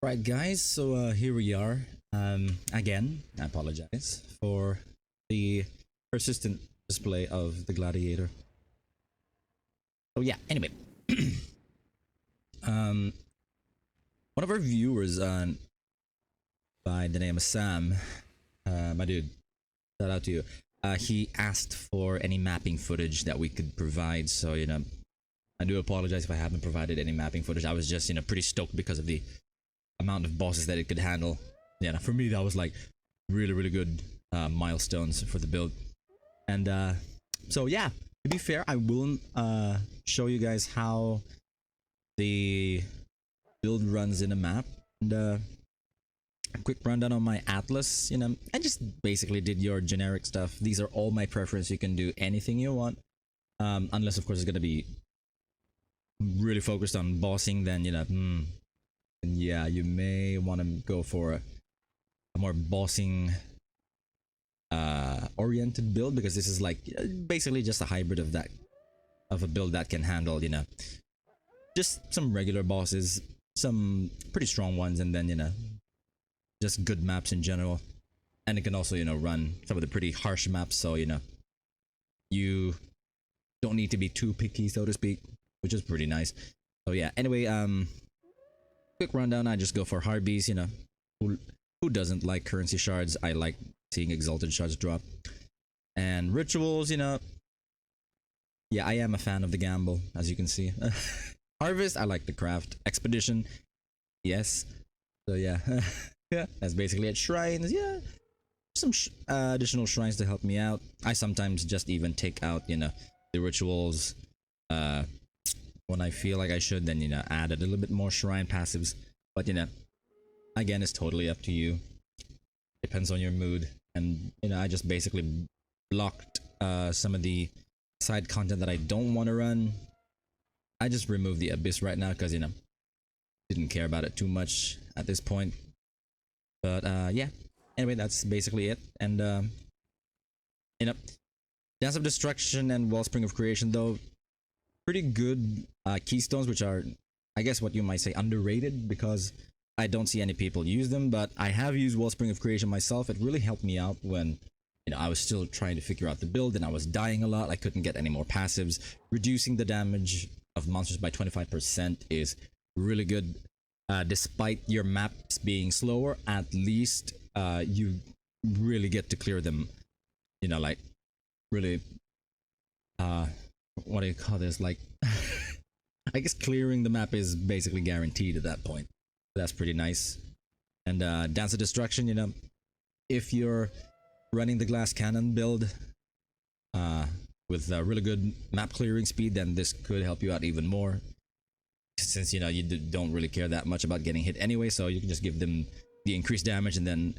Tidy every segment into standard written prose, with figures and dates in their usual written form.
Right, guys, so here we are. Again, I apologize for the persistent display of the gladiator. Oh yeah, anyway. um One of our viewers by the name of Sam, my dude, shout out to you. He asked for any mapping footage that we could provide, so I do apologize if I haven't provided any mapping footage. I was just pretty stoked because of the amount of bosses that it could handle. Yeah, for me that was like really good milestones for the build. And so yeah, to be fair, I will show you guys how the build runs in a map. And a quick rundown on my atlas. I just basically did your generic stuff. These are all my preference. You can do anything you want, unless of course it's gonna be really focused on bossing. Then yeah, you may want to go for a more bossing oriented build, because this is like basically just a hybrid of that, of a build that can handle just some regular bosses, some pretty strong ones, and then just good maps in general. And it can also run some of the pretty harsh maps, so you don't need to be too picky, so to speak, which is pretty nice. So yeah, anyway, quick rundown. I just go for harbies. Who doesn't like currency shards? I like seeing exalted shards drop. And rituals, yeah, I am a fan of the gamble, as you can see. Harvest, I like the craft. Expedition, yes. So yeah, yeah, that's basically it. Shrines, yeah, some additional shrines to help me out. I sometimes just even take out the rituals when I feel like I should, then add a little bit more shrine passives. But again, it's totally up to you. Depends on your mood. And I just basically blocked some of the side content that I don't want to run. I just removed the abyss right now because didn't care about it too much at this point. But yeah, anyway, that's basically it. And Dance of Destruction and Wellspring of Creation, though, pretty good keystones, which are, I guess, what you might say underrated, because I don't see any people use them. But I have used Wellspring of Creation myself. It really helped me out when I was still trying to figure out the build and I was dying a lot. I couldn't get any more passives. Reducing the damage of monsters by 25% is really good. Despite your maps being slower, at least you really get to clear them, like really what do you call this, like I guess clearing the map is basically guaranteed at that point. That's pretty nice. And Dance of Destruction, if you're running the glass cannon build with really good map clearing speed, then this could help you out even more, since you don't really care that much about getting hit anyway, so you can just give them the increased damage and then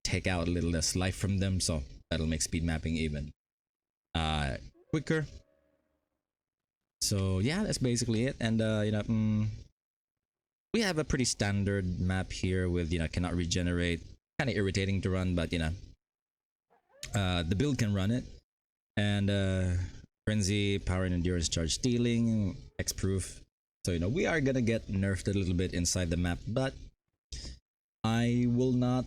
take out a little less life from them, so that'll make speed mapping even quicker. So yeah, that's basically it. And we have a pretty standard map here with cannot regenerate, kind of irritating to run, but the build can run it. And frenzy, power and endurance, charge stealing, X-proof. So we are gonna get nerfed a little bit inside the map, but I will not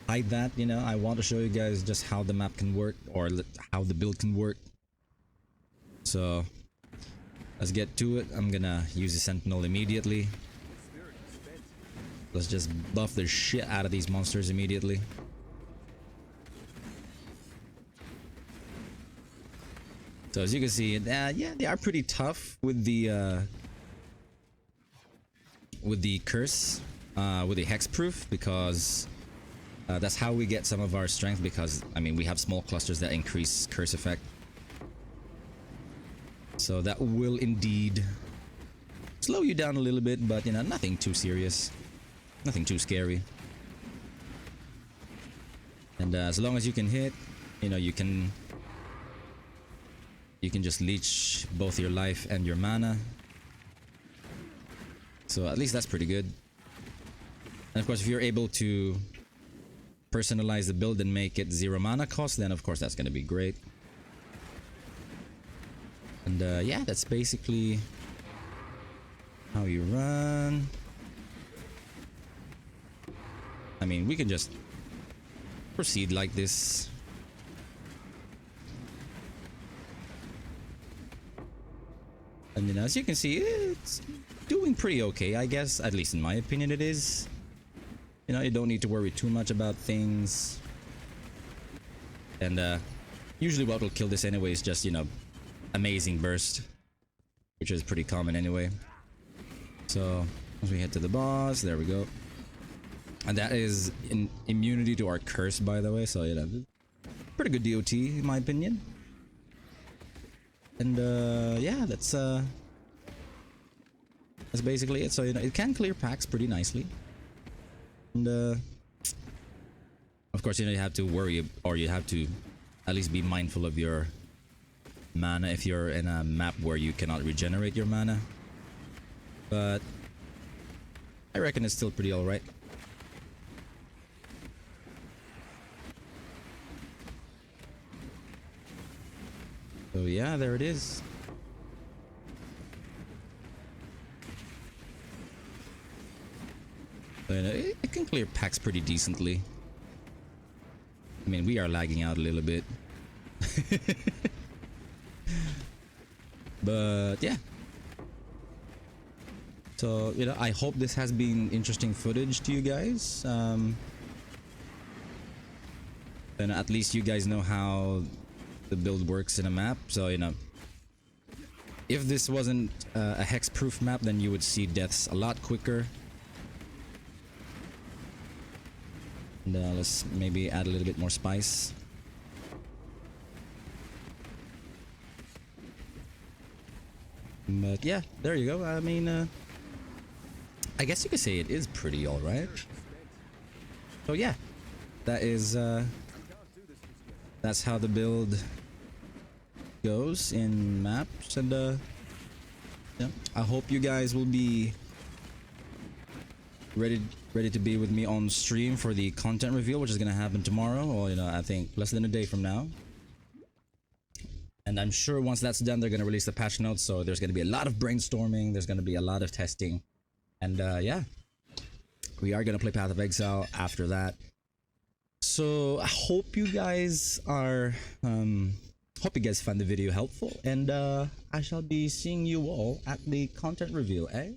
hide that. I want to show you guys just how the map can work, or how the build can work. So let's get to it. I'm gonna use the sentinel immediately. Let's just buff the shit out of these monsters immediately. So as you can see, yeah, they are pretty tough with the curse, with the hexproof, because that's how we get some of our strength, because I mean we have small clusters that increase curse effect. So that will indeed slow you down a little bit, but nothing too serious, nothing too scary. And as long as you can hit, you can just leech both your life and your mana. So at least that's pretty good. And of course, if you're able to personalize the build and make it 0 mana cost, then of course that's going to be great. And yeah, that's basically how you run. I mean, we can just proceed like this. And you know, as you can see, it's doing pretty okay, I guess. At least in my opinion, it is. You know, you don't need to worry too much about things. And usually what will kill this anyway is just, you know, amazing burst, which is pretty common anyway. So as we head to the boss, there we go. And that is immunity to our curse, by the way. So you know, pretty good DOT in my opinion. And yeah, that's basically it. So you know, it can clear packs pretty nicely. And of course, you know, you have to worry, or you have to at least be mindful of your mana if you're in a map where you cannot regenerate your mana. But I reckon it's still pretty alright. So yeah, there it is. So, you know, it can clear packs pretty decently. I mean, we are lagging out a little bit. But yeah. So, you know, I hope this has been interesting footage to you guys. And at least you guys know how the build works in a map. So, you know, if this wasn't a hex-proof map, then you would see deaths a lot quicker. And let's maybe add a little bit more spice. But yeah, there you go. I mean, I guess you could say it is pretty alright. So yeah, that is that's how the build goes in maps. And yeah, I hope you guys will be ready to be with me on stream for the content reveal, which is gonna happen tomorrow, or you know, I think less than a day from now. And I'm sure once that's done, they're gonna release the patch notes, so there's gonna be a lot of brainstorming, there's gonna be a lot of testing. And yeah, we are gonna play Path of Exile after that. So I hope you guys are hope you guys found the video helpful, and I shall be seeing you all at the content reveal, eh?